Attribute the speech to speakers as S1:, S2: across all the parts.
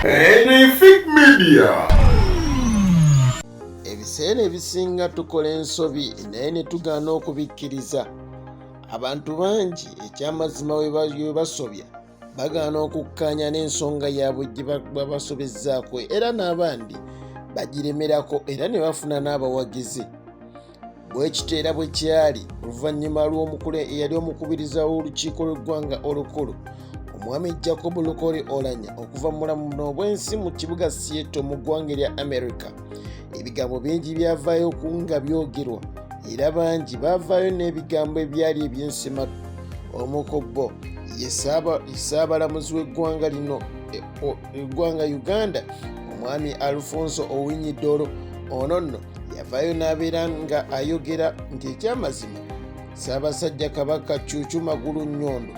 S1: Benefit Media.
S2: Ebiseera ebisinga tukola ensobi naye ne tugaana okubikkiriza. Abantu bangi ekyamazima we basobya bagaana okukkaanya n'ensonga yaabwe gye babasobezzaako era n'abandi bagiremerako era ne bafuna n'abawagizi. Bwe kityo era bwe kyali oluvannyuma lw'omukulu eyali omukubiriza w'olukiiko lw'eggwanga olukulu omwami Jacob Lukoli Oulanyah okuva mu mulamuno obw'ensi mu kibuga Seattle mu ggwanga erya America. Ebigambo bingi byavaayo nga byogerwa era bangi baavaayo n'ebigambo ebyali eby'ensimatu. Omu ku bo ye ssaabalamuzi w'eggwanga lino eggwanga Uganda omwami Alfonso Owinyi Dollo. Ono nno yavaayo n'abeera nga ayogera nti ekyamazima Ssaabasajja Kabaka Cuucu Magulu Nnyondo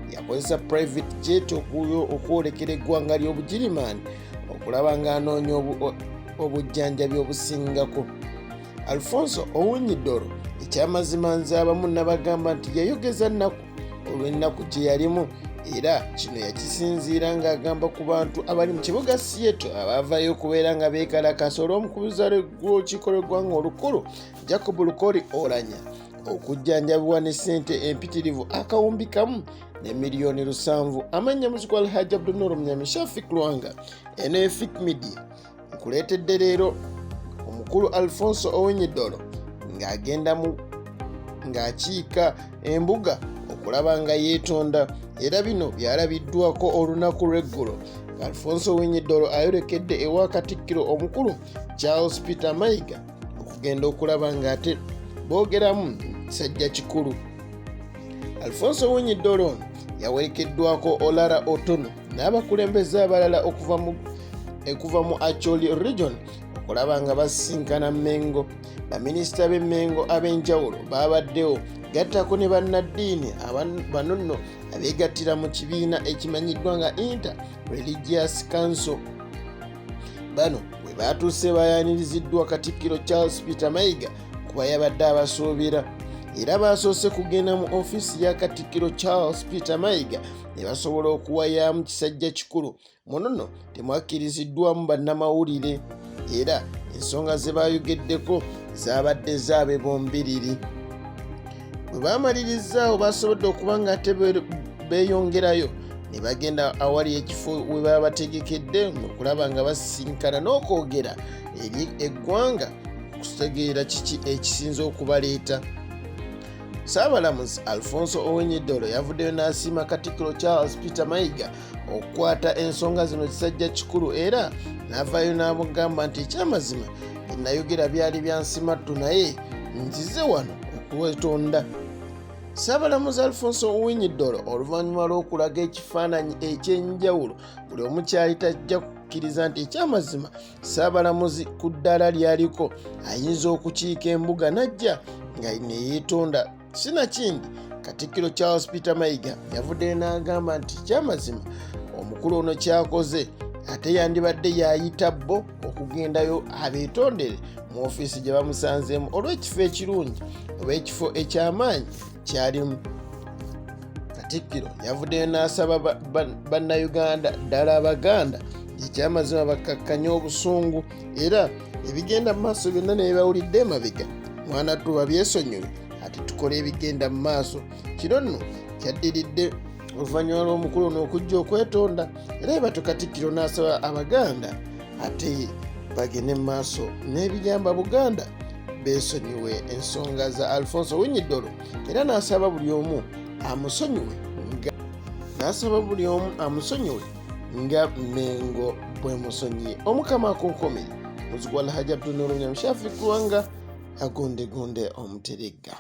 S2: yakozesa private jet okwolekera eggwanga ly'Obugirimaani okulaba ng'anoonya obujjanjabi obusingako. Alfonso Owinyi Dollo ekyamazima nze abamu nabagamba nti yayogeza nnaku olw'ennaku gye yalimu era kino yakisinziira ng'agamba ku bantu abali mu kibuga Seattle abaavaayo okubeera nga beekalakasa olw'omukubiriza w'olukiiko lw'eggwanga olukulu Jacob Lukoli Oulanyah okujjanjabibwa ne ssente empitirivu akawumbi kamu ne miliyoni 7. Amannya muzikwali Hajji Abdul Munyami Shafik Lwanga Benefit Media nkuleetedde leero omukulu Alfonso Owinyi Dollo ng'agenda ng'akiika embuga okulaba nga yeetonda era bino byalabiddwako olunaku lw'eggulo. Alfonso Owinyi Dollo ayolekedde ewa katikiro omukulu Charles Peter Mayiga okugenda okulaba ng'ate boogeramu kisajja kikulu. Alfonso Owinyi Dollo yawerekeddwako Olara Otono n'abakulembeze abalala okuva mu Acholi region okulaba nga basinkana Mengo. Baminisita b'e Mengo ab'enjawulo baabaddewo gattako ne bannaddiini bano nno abeegattira mu kibiina ekimanyiddwa nga Inter-Religious Council. Bano bwe baatuuse bayaniriziddwa Katikkiro Charles Peter Mayiga kuba yabadde abasuubira era baasoose kugenda mu ofiisi ya Katikkiro Charles Peter Mayiga ne basobola okuwayaamu kisajja kikulu. Muno nno temwakkiriziddwamu bannamawulire era ensonga ze baayogeddeko zaabadde zaabe bombiriri. Bwe baamalirizzaawo basobodde okuba nga ate beeyongerayo ne bagenda awali ekifo we baba bategekedde okulaba nga basinkana n'okwogera eri eggwanga okutegeera kiki ekisinza okubaleeta. Ssaabalamuzi Alfonso Owinyi Dollo yavuddeyo n'asiima Katikkiro Charles Peter Mayiga okukwata ensonga zino kisajja kikulu era n'avaayo n'amugamba nti ekyamazima nayogera byali byansimatu naye nzize wano okwetonda. Ssaabalamuzi Alfonso Owinyi Dollo oluvannyuma lw'okulaga ekifaananyi ekyenjawulo buli omu kyali tajja kukkiriza nti ekyamazima ssaabalamuzi ku ddaala lyaliko ayinza okukiika embuga najja nga neyeetonda. Sinakindi Katikkiro Charles Peter Mayiga yavuddeyo n'agamba nti ekyamazima omukulu ono kyakoze ate yandibadde yayita bo okugendayo abeetondere mu ofiisi gye bamusanzeemu olw'ekifo ekirungi oba ekifo eky'amaanyi kyalimu. Katikkiro yavuddeyo n'asaba bannayuganda ddala Abaganda ekyamazima bakkakkanye obusungu era ebigenda mu maaso byonna ne bawulidde emabega mwana tuba byesonyiwe ati tukole ebigenda mu maaso. Kino nno kyaddiridde oluvannyuma lw'omukulu ono okujja okwetonda era ebato Katikkiro n'asaba Abaganda ate bagende mu maaso n'ebigamba Buganda beesonyiwe ensonga za Alfonso Owinyi Dollo era n'asaba buli omu amusonyiwe nga Mengo bwe musonyiye. Omukama akunkomere muzikwala Hajji Abdul Munyami Shafik Lwanga agondegonde omuteregga.